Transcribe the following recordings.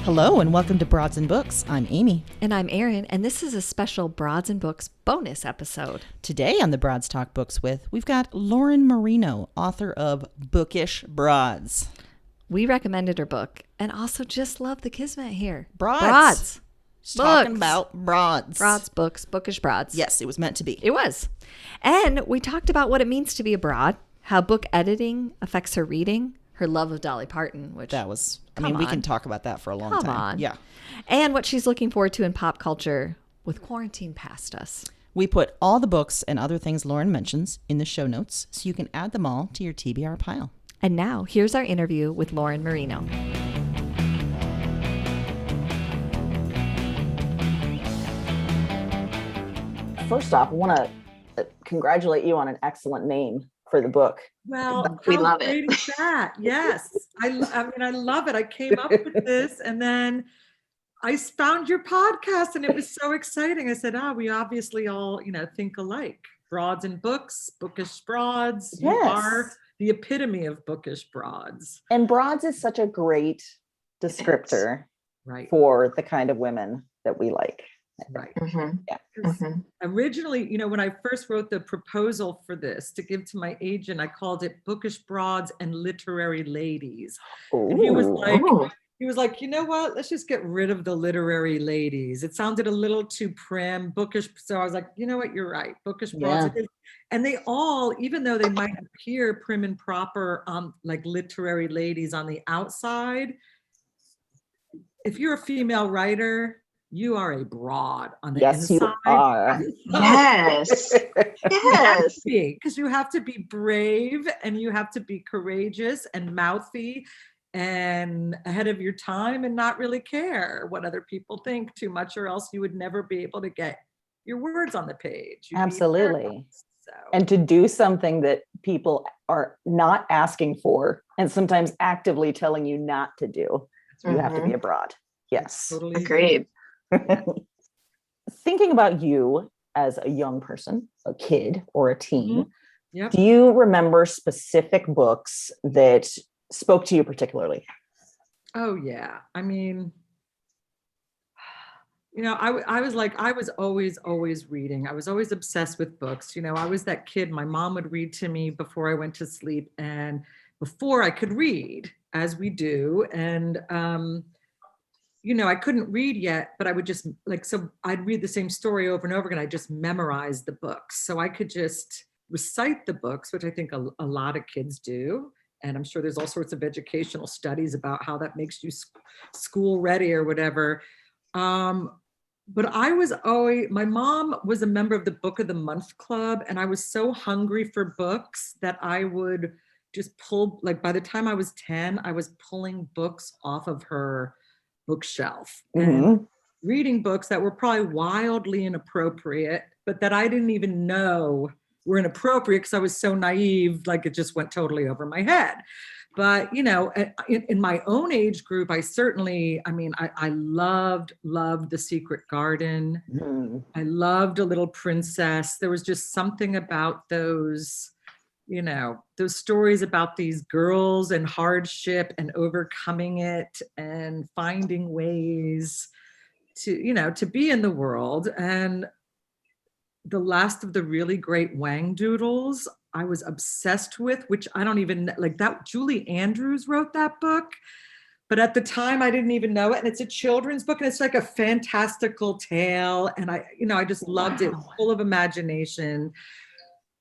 Hello and welcome to Broads and Books. I'm Amy. And I'm Erin, and this is a special Broads and Books bonus episode. Today on the Broads Talk Books With, we've got Lauren Marino, author of Bookish Broads. We recommended her book and also just love the kismet here. Broads. Books. Talking about broads. Broads, books, bookish broads. Yes, it was meant to be. It was. And we talked about what it means to be a broad, how book editing affects her reading, her love of Dolly Parton, which That was, we can talk about that for a long time. Come on. Yeah. And what she's looking forward to in pop culture with quarantine past us. We put all the books and other things Lauren mentions in the show notes so you can add them all to your TBR pile. And now, here's our interview with Lauren Marino. First off, I want to congratulate you on an excellent name for the book. Well, We how love great it. is that? Yes. I love it. I came up with this and then I found your podcast and it was so exciting. I said, we obviously all, think alike. Broads and books, bookish broads. You Yes. are the epitome of bookish broads. And broads is such a great descriptor Right. for the kind of women that we like. Right. Mhm. Yeah. 'Cause Mhm. Originally, when I first wrote the proposal for this to give to my agent, I called it Bookish Broads and Literary Ladies. And he was Ooh. like, Ooh. you know what? Let's just get rid of the literary ladies. It sounded a little too prim, bookish. So I was like, you know what? You're right. Bookish broads. And they all, even though they might appear prim and proper, like literary ladies on the outside, if you're a female writer, you are a broad on the Yes, you inside. are. Yes. Yes. Because you have to be brave and you have to be courageous and mouthy and ahead of your time and not really care what other people think too much, or else you would never be able to get your words on the page. You'd be Absolutely. embarrassed. So, And to do something that people are not asking for and sometimes actively telling you not to do, you have to be a broad. Yes. totally Agreed. Thinking about you as a young person, a kid or a teen, Yep. do you remember specific books that spoke to you particularly? Oh yeah. I was always reading. I was always obsessed with books. I was that kid. My mom would read to me before I went to sleep and before I could read, as we do. And, I couldn't read yet, but I would just so I'd read the same story over and over again. I just memorized the books. So I could just recite the books, which I think a lot of kids do. And I'm sure there's all sorts of educational studies about how that makes you school ready or whatever. But my mom was a member of the Book of the Month Club, and I was so hungry for books that I would just pull, by the time I was 10, I was pulling books off of her bookshelf and reading books that were probably wildly inappropriate, but that I didn't even know were inappropriate because I was so naive, it just went totally over my head. But, in my own age group, I certainly, I loved The Secret Garden. I loved A Little Princess. There was just something about those stories about these girls and hardship and overcoming it and finding ways to be in the world. And the last of the really great Wang doodles I was obsessed with, which I don't even that. Julie Andrews wrote that book, but at the time I didn't even know it. And it's a children's book and it's like a fantastical tale. And I just loved it, full of imagination.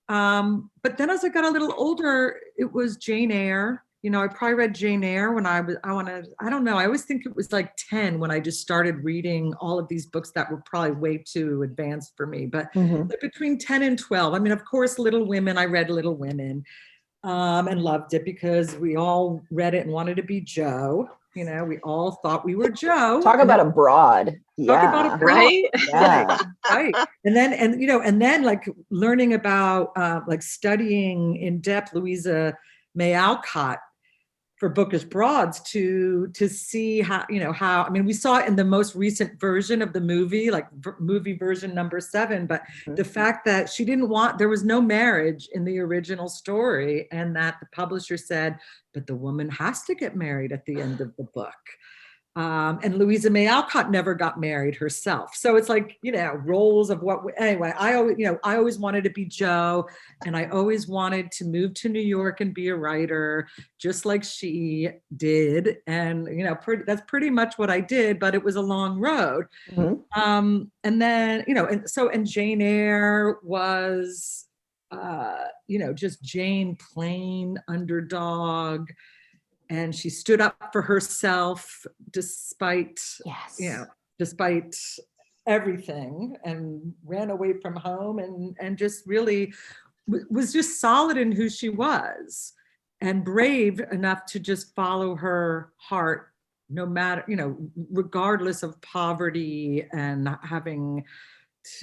But then as I got a little older, it was Jane Eyre. I probably read Jane Eyre when I always think it was 10 when I just started reading all of these books that were probably way too advanced for me. But between 10 and 12, of course, Little Women, I read Little Women and loved it because we all read it and wanted to be Jo. We all thought we were Jo. Talk about a broad. Talk about a broad. Right? Yeah. Right. And then learning about studying in depth Louisa May Alcott for Bookish Broads to see how we saw it in the most recent version of the movie, movie version number 7, but the fact that there was no marriage in the original story, and that the publisher said, but the woman has to get married at the end of the book. And Louisa May Alcott never got married herself. So it's like, roles of anyway, I always wanted to be Jo, and I always wanted to move to New York and be a writer, just like she did. And, that's pretty much what I did, but it was a long road. Mhm. And then, and Jane Eyre was, just Jane, plain underdog. And she stood up for herself despite, Yes. despite everything, and ran away from home, and just really was just solid in who she was, and brave enough to just follow her heart, no matter, regardless of poverty, and having,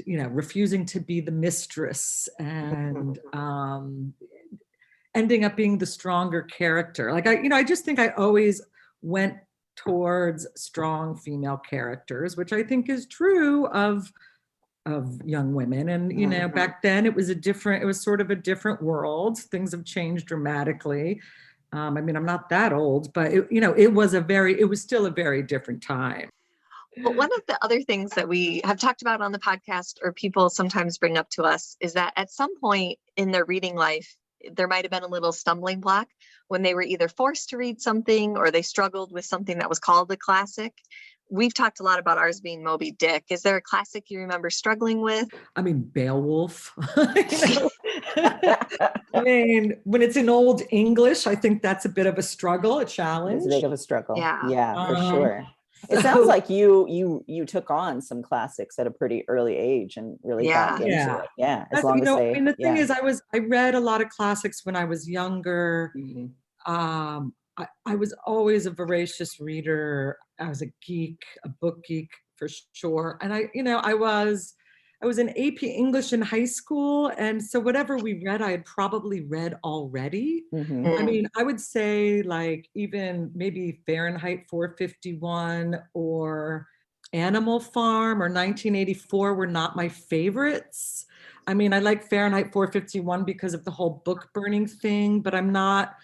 refusing to be the mistress, and ending up being the stronger character. Like I just think I always went towards strong female characters, which I think is true of young women. And back then it was sort of a different world. Things have changed dramatically. I'm not that old, but it was still a very different time. Well, one of the other things that we have talked about on the podcast, or people sometimes bring up to us, is that at some point in their reading life, there might have been a little stumbling block when they were either forced to read something or they struggled with something that was called a classic. We've talked a lot about ours being Moby Dick. Is there a classic you remember struggling with? Beowulf. When it's in Old English, I think that's a bit of a struggle, a challenge. It's a big of a struggle. Yeah. For sure. It sounds like you took on some classics at a pretty early age and really got into it. Yeah. As long as they. The thing is, I read a lot of classics when I was younger. Mhm. I was always a voracious reader. I was a geek, a book geek for sure. And I was in AP English in high school. And so whatever we read, I had probably read already. Mhm. I would say like even maybe Fahrenheit 451 or Animal Farm or 1984 were not my favorites. I like Fahrenheit 451 because of the whole book burning thing, but I'm not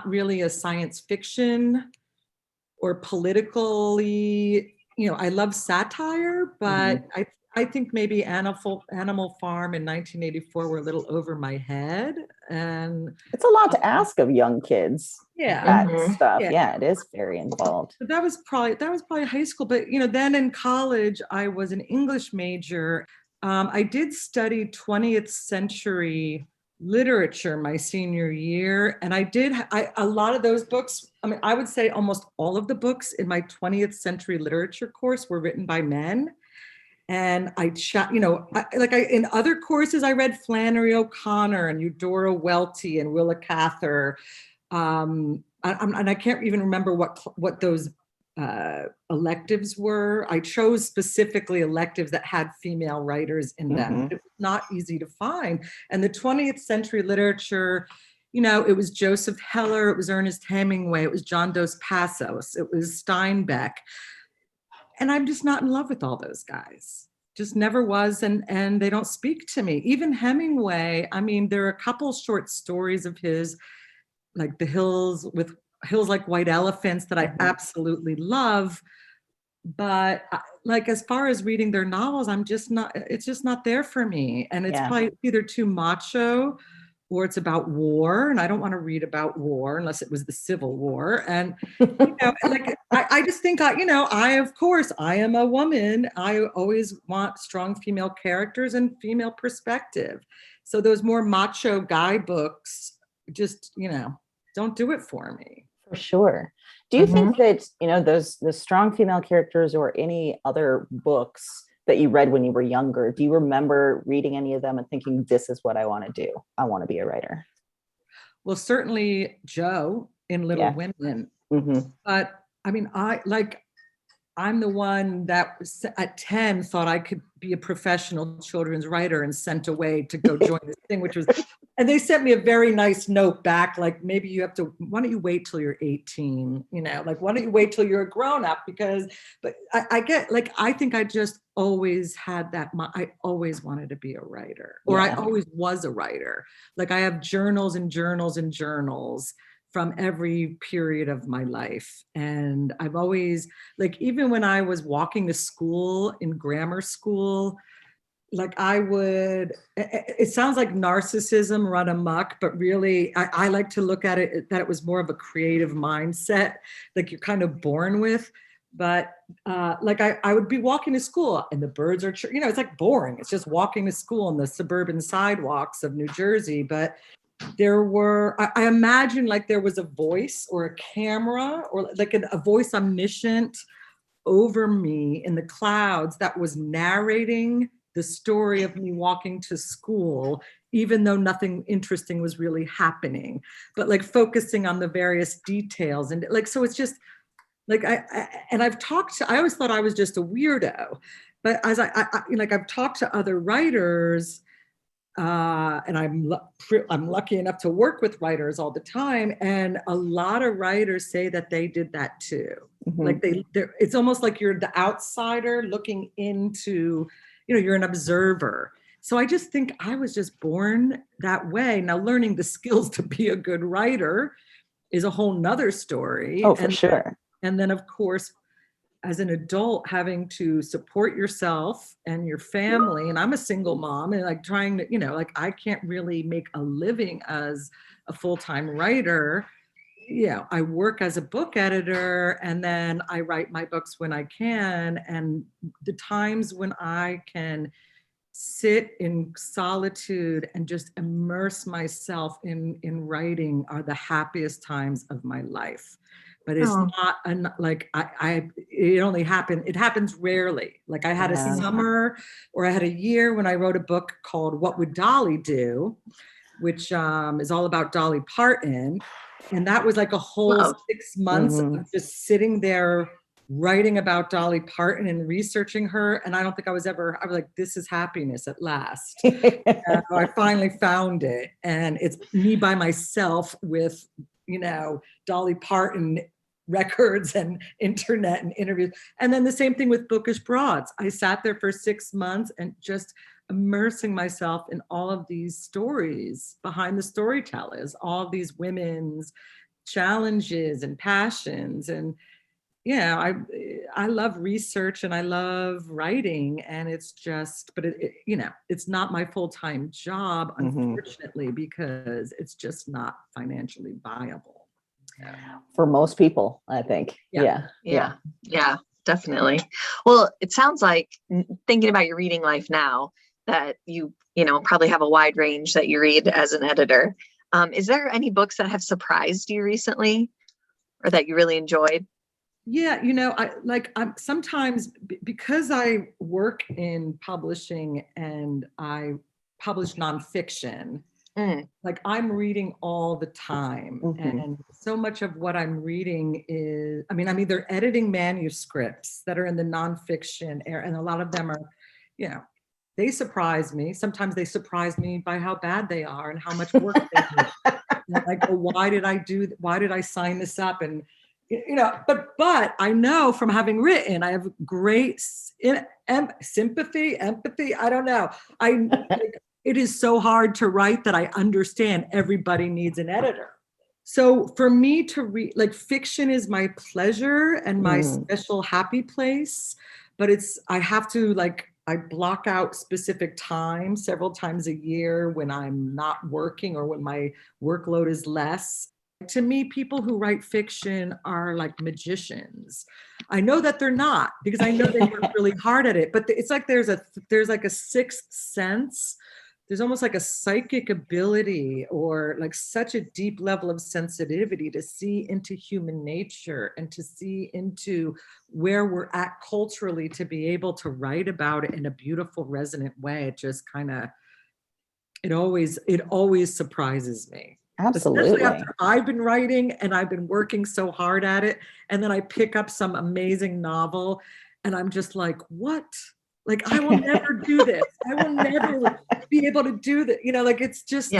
really a science fiction or politically, I love satire, but I think maybe Animal Farm in 1984 were a little over my head. And It's a lot to ask of young kids. yeah, That stuff. yeah. Yeah, it is very involved. But that was probably high school. But then in college, I was an English major. I did study 20th century literature my senior year, and a lot of those books. I would say almost all of the books in my 20th century literature course were written by men. And in other courses, I read Flannery O'Connor and Eudora Welty and Willa Cather. And I can't even remember what those electives were. I chose specifically electives that had female writers in them. It was not easy to find. And the 20th century literature, it was Joseph Heller, it was Ernest Hemingway, it was John Dos Passos, it was Steinbeck. And I'm just not in love with all those guys. Just never was, and they don't speak to me. Even Hemingway, there are a couple short stories of his, like The Hills Like White Elephants, that I absolutely love. But as far as reading their novels, it's just not there for me. And it's probably either too macho, or it's about war, and I don't want to read about war unless it was the Civil War. And I just think I am a woman. I always want strong female characters and female perspective. So those more macho guy books just don't do it for me. For sure. Do you think that the strong female characters, or any other books that you read when you were younger, do you remember reading any of them and thinking, this is what I want to do? I want to be a writer. Well, certainly Jo in Little Women. But I'm the one that was, at 10, thought I could be a professional children's writer and sent away to go join this thing, and they sent me a very nice note back, like, maybe why don't you wait till you're 18? Why don't you wait till you're a grown up? But I think I just always had that, I always wanted to be a writer, or I always was a writer. Like, I have journals and journals and journals from every period of my life. And I've always, like, even when I was walking to school in grammar school, like it sounds like narcissism run amok, but really I like to look at it that it was more of a creative mindset, like you're kind of born with. But like I would be walking to school and the birds are, it's like boring. It's just walking to school on the suburban sidewalks of New Jersey. But I imagine like there was a voice or a camera or like a voice omniscient over me in the clouds that was narrating the story of me walking to school, even though nothing interesting was really happening, but like focusing on the various details. And like, so it's just like, I always thought I was just a weirdo, but as I've talked to other writers, and I'm lucky enough to work with writers all the time. And a lot of writers say that they did that too. Mm-hmm. Like it's almost like you're the outsider looking into, you're an observer. So I just think I was just born that way. Now, learning the skills to be a good writer is a whole nother story. Oh, for sure. And then, of course, as an adult, having to support yourself and your family. And I'm a single mom and like trying to, like I can't really make a living as a full-time writer. Yeah, I work as a book editor and then I write my books when I can. And the times when I can sit in solitude and just immerse myself in writing are the happiest times of my life. But it's not like it happens rarely. Like I had a summer or I had a year when I wrote a book called What Would Dolly Do, which is all about Dolly Parton. And that was like a whole 6 months of just sitting there writing about Dolly Parton and researching her. And I don't think I was like, this is happiness at last. I finally found it. And it's me by myself with, Dolly Parton records and internet and interviews. And then the same thing with Bookish Broads. I sat there for 6 months and just immersing myself in all of these stories behind the storytellers, all of these women's challenges and passions. And I love research and I love writing, and it's just, but it's not my full-time job, unfortunately, because it's just not financially viable. For most people, I think. Yeah, definitely. Well, it sounds like, thinking about your reading life now, that you probably have a wide range that you read as an editor. Is there any books that have surprised you recently or that you really enjoyed? Yeah, I'm sometimes, because I work in publishing and I publish nonfiction, like I'm reading all the time. And so much of what I'm reading is, I'm either editing manuscripts that are in the nonfiction area, and a lot of them are, they surprise me. Sometimes they surprise me by how bad they are and how much work they do. Like, why did I sign this up? And but I know from having written, I have great sympathy, empathy. I don't know. It is so hard to write that I understand everybody needs an editor. So for me to read, like, fiction is my pleasure and my special happy place, but I have to, I block out specific time several times a year when I'm not working or when my workload is less. To me, people who write fiction are like magicians. I know that they're not, because I know they work really hard at it, but it's like there's like a sixth sense. There's almost like a psychic ability or like such a deep level of sensitivity to see into human nature and to see into where we're at culturally, to be able to write about it in a beautiful, resonant way. It just it always surprises me. Absolutely. Especially after I've been writing and I've been working so hard at it, and then I pick up some amazing novel and I'm just like, what? Like, I will never do this. I will never be able to do that. It's just,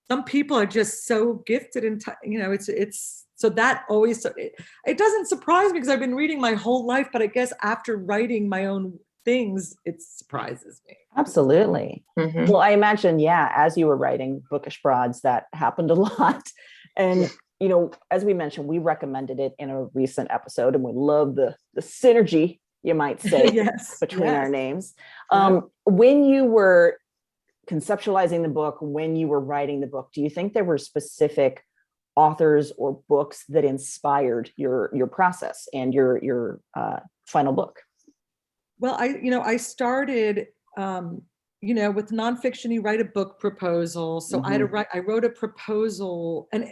some people are just so gifted and, it's, so that always, it doesn't surprise me because I've been reading my whole life, but I guess after writing my own things, it surprises me. Absolutely. Well, I imagine, as you were writing Bookish Broads, that happened a lot. And as we mentioned, we recommended it in a recent episode, and we love the synergy, you might say, Yes, between yes. our names. Yeah. When you were conceptualizing the book, when you were writing the book, do you think there were specific authors or books that inspired your process and your final book? Well, I started, with nonfiction, you write a book proposal. So I wrote a proposal, and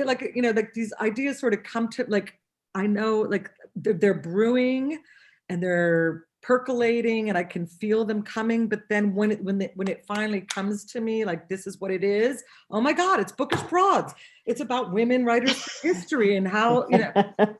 like these ideas sort of come to, like, I know, like they're brewing and they're percolating and I can feel them coming. But then when it finally comes to me, like, this is what it is. Oh my God, it's Bookish Broads. It's about women writers' history and how,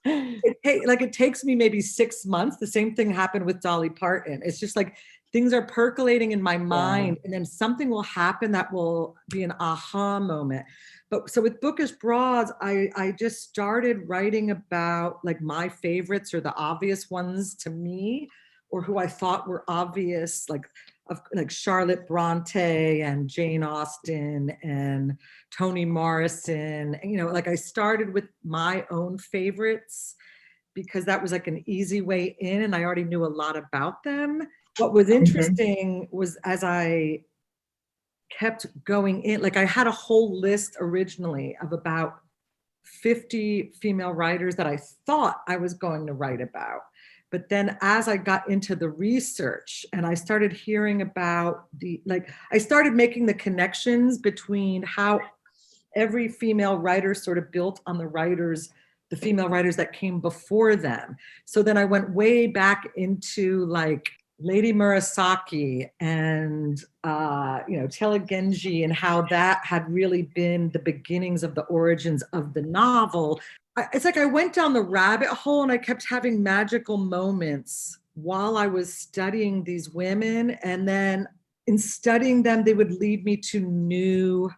it takes me maybe 6 months. The same thing happened with Dolly Parton. It's just like things are percolating in my mind, and then something will happen that will be an aha moment. But so with Bookish Broads, I just started writing about like my favorites or the obvious ones to me, or who I thought were obvious, like Charlotte Bronte and Jane Austen and Toni Morrison. And, like I started with my own favorites because that was like an easy way in, and I already knew a lot about them. What was interesting was, as I kept going in, like I had a whole list originally of about 50 female writers that I thought I was going to write about. But then as I got into the research and I started hearing about I started making the connections between how every female writer sort of built on the female writers that came before them. So then I went way back into like Lady Murasaki and, Taylor Genji, and how that had really been the beginnings of the origins of the novel. It's like I went down the rabbit hole and I kept having magical moments while I was studying these women. And then in studying them, they would lead me to new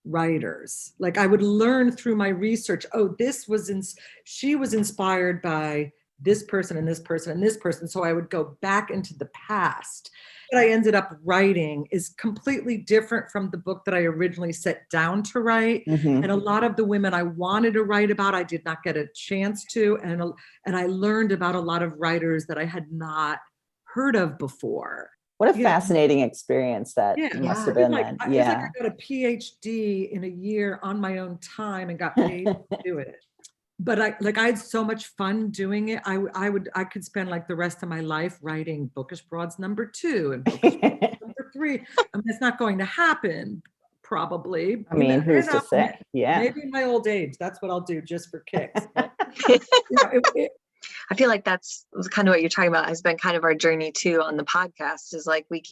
writers. Like I would learn through my research, she was inspired by this person and this person and this person. So I would go back into the past. What I ended up writing is completely different from the book that I originally set down to write. And a lot of the women I wanted to write about, I did not get a chance to. And I learned about a lot of writers that I had not heard of before. What a fascinating experience that must have been then. It's like I got a PhD in a year on my own time and got paid to do it. But I had so much fun doing it. I could spend like the rest of my life writing Bookish Broads #2 and Bookish Broads #3. I mean, it's not going to happen, probably. I mean, who's to say? Yeah. Maybe in my old age, that's what I'll do just for kicks. But, I feel like that's kind of what you're talking about has been kind of our journey too on the podcast, is like we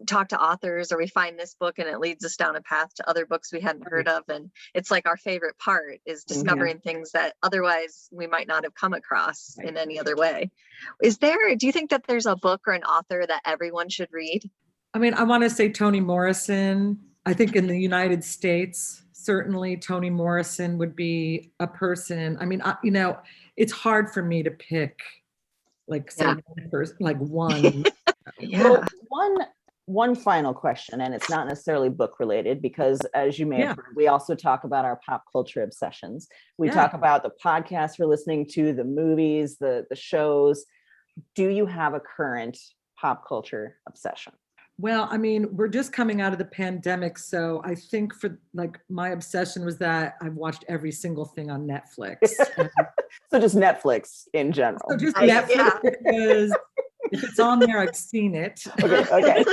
talk to authors or we find this book and it leads us down a path to other books we hadn't heard of. And it's like our favorite part is discovering things that otherwise we might not have come across in any other way. Do you think that there's a book or an author that everyone should read? I mean, I want to say Toni Morrison. I think in the United States, certainly Toni Morrison would be a person. I mean, it's hard for me to pick one person, like one. Well, one final question, and it's not necessarily book related, because as you may have heard, we also talk about our pop culture obsessions. We talk about the podcasts we're listening to, the movies, the shows. Do you have a current pop culture obsession? Well, I mean, we're just coming out of the pandemic. So I think for like my obsession was that I've watched every single thing on Netflix. So just Netflix in general. So just Netflix, because if it's on there, I've seen it. Okay.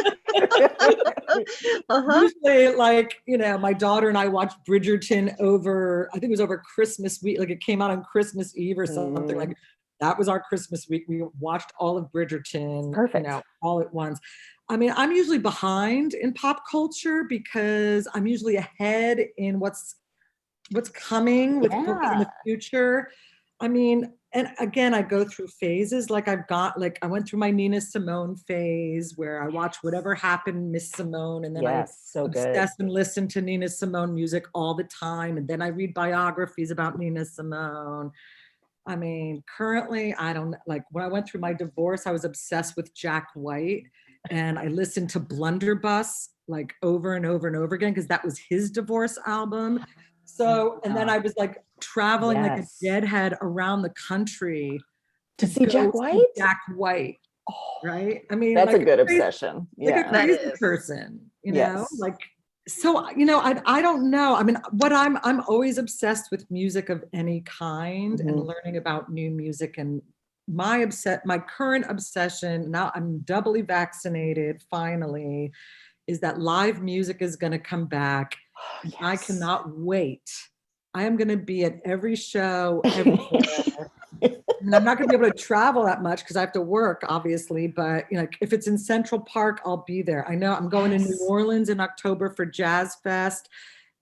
Usually, like, my daughter and I watched Bridgerton I think it was over Christmas week. Like it came out on Christmas Eve or something like that was our Christmas week. We watched all of Bridgerton, perfect, all at once. I mean, I'm usually behind in pop culture because I'm usually ahead in what's coming with books in the future. I mean, and again, I go through phases. Like I went through my Nina Simone phase where I watched whatever happened, Miss Simone, and then I obsess and listen to Nina Simone music all the time. And then I read biographies about Nina Simone. I mean, currently, I don't like when I went through my divorce, I was obsessed with Jack White. And I listened to Blunderbuss like over and over and over again because that was his divorce album. So, and then Wow. I was like traveling like a Yes. deadhead around the country To see go Jack see White? Jack White, Oh, right? I mean, that's like a good crazy, obsession. like a Yeah. That crazy is. person, you know, Yes. like, so, you know, I don't know. I mean, what I'm always obsessed with music of any kind and Mhm. learning about new music. And my current obsession, now I'm doubly vaccinated finally, is that live music is going to come back. And I Yes. cannot wait. I am going to be at every show everywhere. And I'm not going to be able to travel that much because I have to work, obviously. But you know, if it's in Central Park, I'll be there. I know I'm going to New Yes. Orleans in October for Jazz Fest,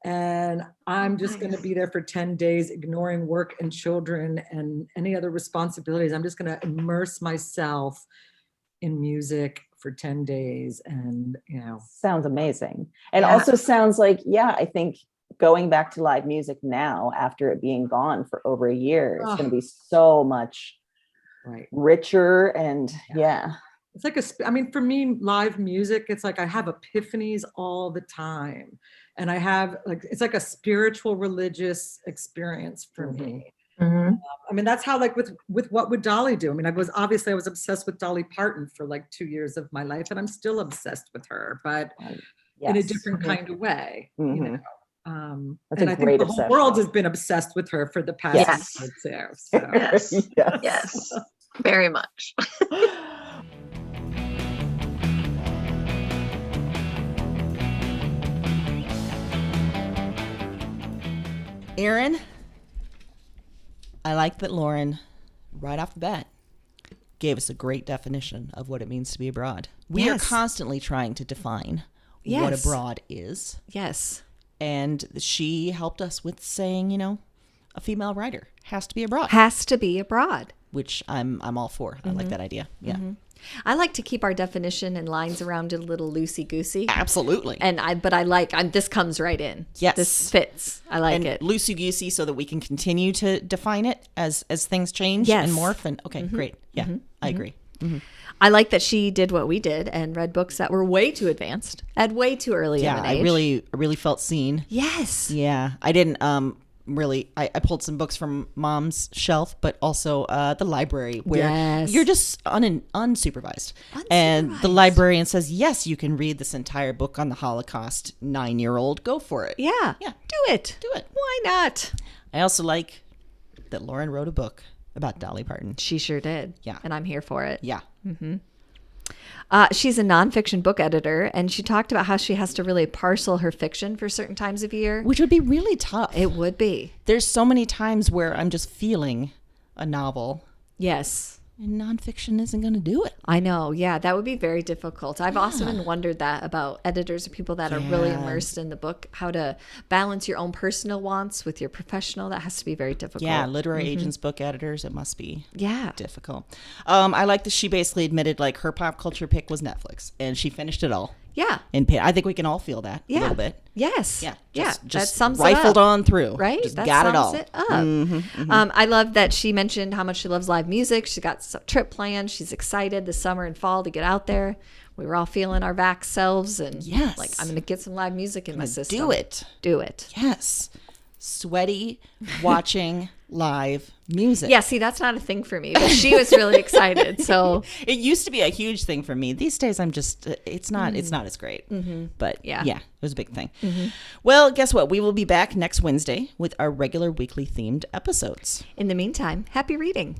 and I'm just going to Nice. be there for 10 days, ignoring work and children and any other responsibilities. I'm just going to immerse myself in music for 10 days, and you know, Sounds amazing. And Yeah. also sounds like, yeah, I think going back to live music now after it being gone for over a year, it's going to be so much right. richer and yeah. It's like I mean, for me, live music, it's like I have epiphanies all the time. And I have like, it's like a spiritual religious experience for me. Mhm. I mean, that's how like with What Would Dolly Do? I mean, I was obsessed with Dolly Parton for like 2 years of my life, and I'm still obsessed with her, but in a Yes. different kind of way, you Mhm. know. That's And a I think great the whole obsession. world has been obsessed with her for the past Yes. year or two. So. Yes. Yes. Yes. Very much. Aaron, I like that Lauren, right off the bat, gave us a great definition of what it means to be a broad. We Yes. are constantly trying to define what a Yes. broad is. Yes. And she helped us with saying, you know, a female writer has to be a broad, Has to be a broad. which I'm all for. I like that idea. Yeah. I like to keep our definition and lines around it a little loosey goosey. Absolutely. But I like, this comes right in. Yes. This fits. I like and it. loosey goosey so that we can continue to define it as things change Yes. and morph. And okay, great. Yeah, I agree. I like that she did what we did and read books that were way too advanced at way too early Yeah, of an I age. really felt seen. Yes. Yeah, I didn't really. I pulled some books from Mom's shelf, but also the library where Yes. you're just unsupervised. And the librarian says, yes, you can read this entire book on the Holocaust. 9-year-old, go for it. Yeah. Yeah. Do it. Do it. Why not? I also like that Lauren wrote a book about Dolly Parton. She sure did. Yeah. And I'm here for it. Yeah. She's a nonfiction book editor, and she talked about how she has to really parcel her fiction for certain times of year. Which would be really tough. It would be. There's so many times where I'm just feeling a novel Yes. and nonfiction isn't going to do it. I know. Yeah, that would be very difficult. I've often wondered that about editors or people that are really immersed in the book, how to balance your own personal wants with your professional. That has to be very difficult. Yeah, literary agents, book editors, it must be Yeah. difficult. I like that she basically admitted like her pop culture pick was Netflix and she finished it all. Yeah. And I think we can all feel that a Yeah. little bit. Yes. Yeah. Yeah. Just that sums rifled it up. on through. Right? Just That got it sums all. it up. I love that she mentioned how much she loves live music. She got a trip planned. She's excited this summer and fall to get out there. We were all feeling our vax selves and Yes. like, I'm going to get some live music in my system. Do it. Do it. Yes. Sweaty watching live music. Yeah, see, that's not a thing for me, but she was really excited. So It used to be a huge thing for me. These days, I'm just, it's not as great. But Yeah. yeah, it was a big thing. Well, guess what? We will be back next Wednesday with our regular weekly themed episodes. in the meantime, happy reading.